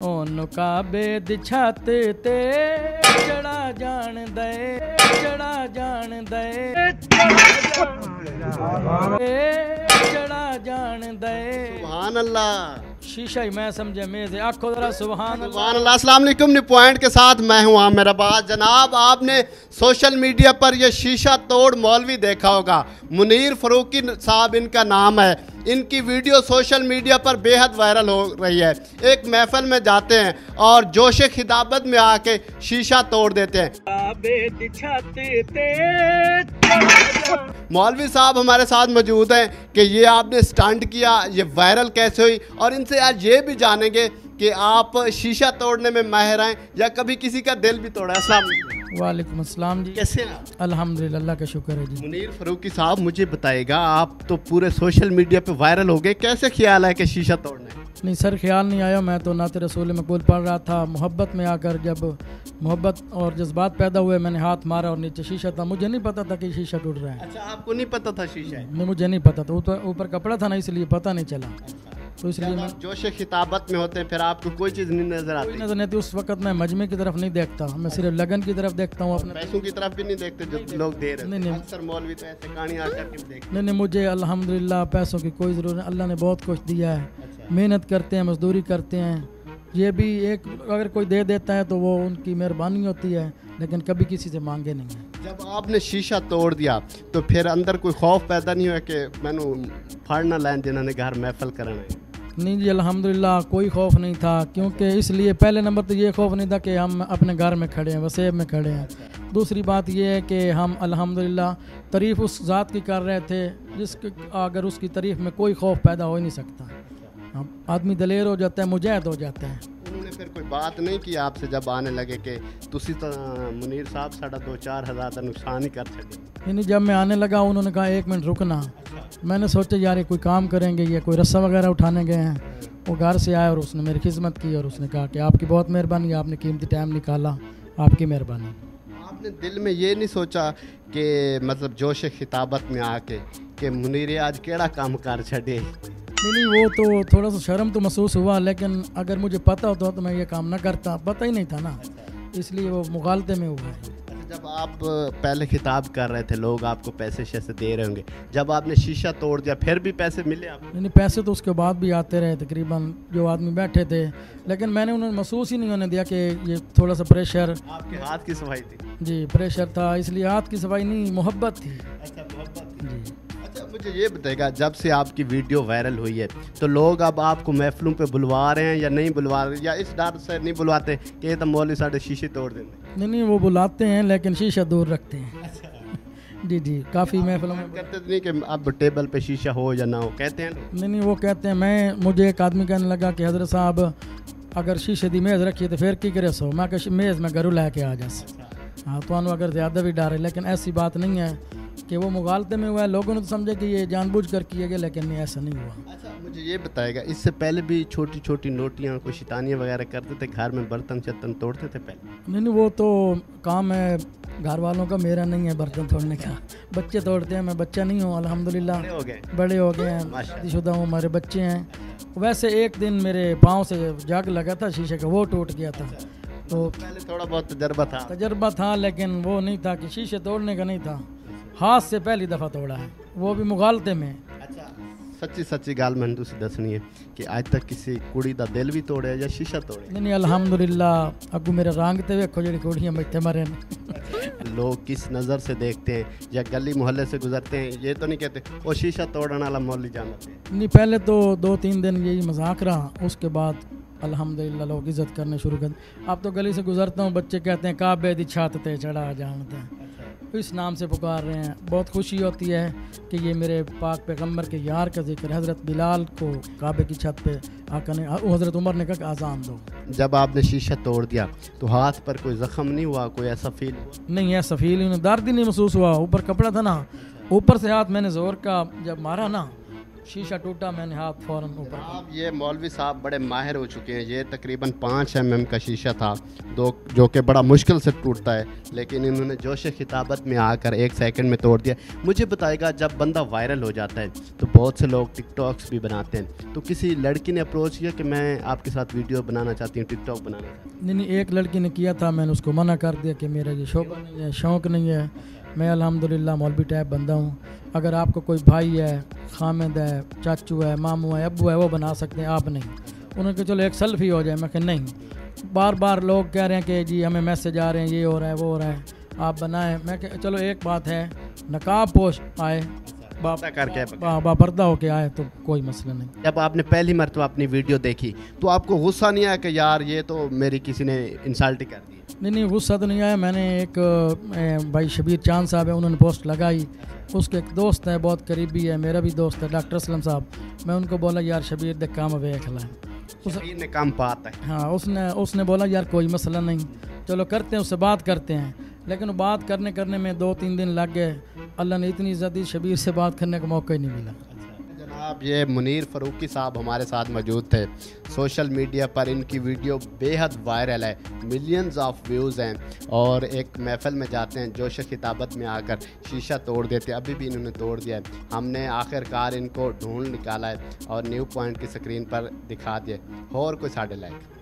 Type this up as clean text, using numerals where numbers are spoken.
ਉਹਨੂੰ ਕਾਬੇ ਦੀ ਛੱਤ ਤੇ ਚੜਾ ਜਾਣ ਦੇ ਚੜਾ ਜਾਣ ਦੇ ਚੜਾ ਜਾਣ ਦੇ सुभान अल्लाह शीशा ही मैं समझे मेज है आखो जरा सुभान सुभान अल्लाह। अस्सलाम वालेकुम। न्यू पॉइंट के साथ मैं हूं आमिर अब्बास। जनाब, आपने सोशल मीडिया पर ये शीशा तोड़ मौलवी देखा होगा। मुनीर फरूकी साहब इनका नाम है। इनकी वीडियो सोशल मीडिया पर बेहद वायरल हो रही है। एक महफिल में जाते हैं और जोश खिताबत में आके शीशा तोड़ देते हैं। मौलवी साहब हमारे साथ मौजूद हैं कि ये आपने स्टंट किया, ये वायरल कैसे हुई, और इनसे आज ये भी जानेंगे कि आप शीशा तोड़ने में माहिर हैं या कभी किसी का दिल भी तोड़ा। अस्सलाम वालेकुम। वालेकुम अस्सलाम जी, कैसे हैं आप? अल्हम्दुलिल्लाह, अल्लाह का शुक्र है जी। मुनीर फरूकी साहब, मुझे बताइएगा, आप तो पूरे सोशल मीडिया पे वायरल हो गए, कैसे ख्याल है कि शीशा तोड़ना है? नहीं सर, ख्याल नहीं आया। मैं तो नाते रसूल मकबूल पढ़ रहा था। मोहब्बत में आकर जब मोहब्बत और जज्बात पैदा हुए, मैंने हाथ मारा और नीचे शीशा था। मुझे नहीं पता था कि शीशा टूट रहा है। अच्छा, आपको नहीं पता था शीशा है? नहीं, मुझे नहीं पता था। ऊपर कपड़ा था ना, इसलिए पता नहीं चला। तो इसलिए मैं जोश खिताबत में होते हैं फिर आपको कोई चीज़ नहीं नजर आती? कोई नजर नहीं आती। उस वक्त मैं मजमे की तरफ नहीं देखता, मैं सिर्फ लगन की तरफ देखता हूँ। अपने पैसों की तरफ भी नहीं देखते जो लोग दे रहे हैं? नहीं। अक्सर मौलवी तो ऐसे कहानी आकर के देखते नहीं, मुझे अल्हम्दुलिल्लाह पैसों की कोई ज़रूरत नहीं। अल्लाह ने बहुत कुछ दिया है। मेहनत करते हैं, मजदूरी करते हैं। ये भी एक अगर कोई दे देता है तो वो उनकी मेहरबानी होती है, लेकिन कभी किसी से मांगे नहीं है। जब आपने शीशा तोड़ दिया तो फिर अंदर कोई खौफ पैदा नहीं हुआ कि मैनू फड़ ना लैन जिन्होंने घर महफिल करना है? नहीं जी, अल्हम्दुलिल्लाह कोई खौफ नहीं था। क्योंकि इसलिए पहले नंबर तो ये खौफ नहीं था कि हम अपने घर में खड़े हैं, वसेब में खड़े हैं। दूसरी बात ये है कि हम अल्हम्दुलिल्लाह तारीफ़ उस ज़ात की कर रहे थे जिसके अगर उसकी तारीफ़ में कोई खौफ पैदा हो ही नहीं सकता। आदमी दलेर हो जाता है, मुजाहिद हो जाता है। उन्होंने फिर कोई बात नहीं की आपसे जब आने लगे कि तुसी तो मुनीर साहब साढ़ा 2-4 हज़ार का नुकसान ही कर छड़े? नहीं, जब मैं आने लगा उन्होंने कहा 1 मिनट रुकना। मैंने सोचा यार ये कोई काम करेंगे, ये कोई रस्सा वगैरह उठाने गए हैं। वो घर से आया और उसने मेरी खिदमत की और उसने कहा कि आपकी बहुत मेहरबानी, आपने कीमती टाइम निकाला, आपकी मेहरबानी। आपने दिल में ये नहीं सोचा कि मतलब जोश खिताबत में आके कि मुनीर आज केड़ा काम कर छड़े? नहीं, वो तो थोड़ा सा शर्म तो महसूस हुआ, लेकिन अगर मुझे पता होता तो मैं ये काम ना करता। पता ही नहीं था ना, इसलिए वो मुगालते में हुआ है। जब आप पहले खिताब कर रहे थे, लोग आपको पैसे शैसे दे रहे होंगे, जब आपने शीशा तोड़ दिया फिर भी पैसे मिले आपको? नहीं, पैसे तो उसके बाद भी आते रहे तकरीबन जो आदमी बैठे थे, लेकिन मैंने उन्हें महसूस ही नहीं होने दिया कि ये थोड़ा सा प्रेशर। आपके हाथ की सफाई थी? जी, प्रेशर था, इसलिए हाथ की सफाई नहीं, मोहब्बत थी। अच्छा, मोहब्बत जी। अच्छा, मुझे ये बताइएगा, जब से आपकी वीडियो वायरल हुई है तो लोग अब आपको महफिलों पे बुलवा रहे हैं या नहीं बुलवा रहे, या इस डर से नहीं बुलवाते कि ये तो मौलवी साढ़े शीशे तोड़ देंगे? नहीं, वो बुलाते हैं लेकिन शीशा दूर रखते हैं। जी, काफ़ी महफिलों में कहते नहीं कि अब टेबल पे शीशा हो या ना हो, कहते हैं? नहीं, वो कहते हैं। मुझे एक आदमी कहने लगा कि हज़रत साहब अगर शीशे की मेज़ रखी है तो फिर की करे सो। मैं कहा मेज़ में घरों लैके आ जा। हाँ, तो अगर ज़्यादा भी डर है, लेकिन ऐसी बात नहीं है कि वो मुगालते में हुआ है। लोगों ने तो समझे कि ये जानबूझ कर किया गया, लेकिन नहीं, ऐसा नहीं हुआ। अच्छा, मुझे ये बताएगा, इससे पहले भी छोटी छोटी नोटियाँ कोई शैतानियाँ वगैरह करते थे घर में, बर्तन शर्तन तोड़ते थे पहले? नहीं, वो तो काम है घर वालों का, मेरा नहीं है बर्तन तोड़ने का। बच्चे तोड़ते हैं, मैं बच्चा नहीं हूँ अल्हम्दुलिल्लाह। बड़े हो गए हैं, शादीशुदा हूँ, हमारे बच्चे हैं। वैसे एक दिन मेरे पाँव से जग लगा था शीशे का, वो टूट गया था। तो पहले थोड़ा बहुत तजर्बा था, लेकिन वो नहीं था कि शीशे तोड़ने का नहीं था। हाथ से पहली दफ़ा तोड़ा है, वो भी मुगालते में। अच्छा, सच्ची सच्ची गाल मैंने तुझे दसनी है कि आज तक किसी कुड़ी दा दिल भी तोड़े या शीशा तोड़े? नहीं, अल्हम्दुलिल्लाह अगू मेरे रंग ते वेखो जेडी कुड़ियां बैठे मरे ने। लोग किस नज़र से देखते हैं या गली मोहल्ले से गुजरते हैं, ये तो नहीं कहते वो शीशा तोड़ने वाला मौलवी जानते हैं? नहीं, पहले तो 2-3 दिन यही मजाक रहा, उसके बाद अल्हम्दुलिल्लाह लोग इज्जत करने शुरू कर। अब तो गली से गुजरता हूँ, बच्चे कहते हैं काबे दी छत ते चढ़ा जानते हैं, इस नाम से पुकार रहे हैं। बहुत खुशी होती है कि ये मेरे पाक पैगम्बर के यार का जिक्र। हज़रत बिलाल को काबे की छत पे आका ने, हज़रत उमर ने कहा आज़ान दो। जब आपने शीशा तोड़ दिया तो हाथ पर कोई ज़ख्म नहीं हुआ, कोई ऐसा फील हुआ? नहीं, ऐसा फील ही नहीं, दर्द ही नहीं महसूस हुआ। ऊपर कपड़ा था ना, ऊपर से हाथ मैंने ज़ोर का जब मारा ना, शीशा टूटा, मैंने हाथ फौरन ऊपर। अब ये मौलवी साहब बड़े माहिर हो चुके हैं। ये तकरीबन 5 mm का शीशा था जो कि बड़ा मुश्किल से टूटता है, लेकिन इन्होंने जोश खिताबत में आकर 1 सेकंड में तोड़ दिया। मुझे बताएगा, जब बंदा वायरल हो जाता है तो बहुत से लोग टिकटॉक्स भी बनाते हैं, तो किसी लड़की ने अप्रोच किया कि मैं आपके साथ वीडियो बनाना चाहती हूँ, टिकटॉक बनाना चाहती हूँ? नहीं, एक लड़की ने किया था, मैंने उसको मना कर दिया कि मेरा ये शौक़ नहीं है, शौक़ नहीं है। मैं अल्हम्दुलिल्लाह मौलवी टाइप बंदा हूँ। अगर आपको कोई भाई है, खामिद है, चाचू है, मामू है, अब्बू है, वो बना सकते हैं, आप नहीं। उन्होंने कहा चलो एक सेल्फी हो जाए। मैं कहा नहीं, बार बार लोग कह रहे हैं कि जी हमें मैसेज आ रहे हैं, ये हो रहा है, वो हो रहा है, आप बनाएं। मैं कहा चलो एक बात है, नकाब पोश आए, बापर्दा होके आए तो कोई मसला नहीं। जब आपने पहली मरतबा अपनी वीडियो देखी तो आपको गुस्सा नहीं आया कि यार ये तो मेरी किसी ने इंसल्ट कर दी? नहीं, गुस्सा तो नहीं आया। मैंने एक भाई शबीर चांद साहब है, उन्होंने पोस्ट लगाई, उसके एक दोस्त है बहुत करीबी है, मेरा भी दोस्त है डॉक्टर असलम साहब। मैं उनको बोला यार शबीर देख काम वेख ला, शबीर ने काम पाता है। हाँ, उसने बोला यार कोई मसला नहीं, चलो करते हैं, उससे बात करते हैं। लेकिन बात करने में 2-3 दिन लग गए। अल्लाह ने इतनी ज़्यादा शबीर से बात करने का मौका ही नहीं मिला। जनाब, ये मुनीर फ़रूकी साहब हमारे साथ मौजूद थे। सोशल मीडिया पर इनकी वीडियो बेहद वायरल है, मिलियंस ऑफ व्यूज़ हैं, और एक महफिल में जाते हैं, जोश खिताबत में आकर शीशा तोड़ देते हैं। अभी भी इन्होंने तोड़ दिया है। हमने आखिरकार इनको ढूंढ निकाला है और न्यू पॉइंट की स्क्रीन पर दिखा दिया। और कोई साढ़े लाइक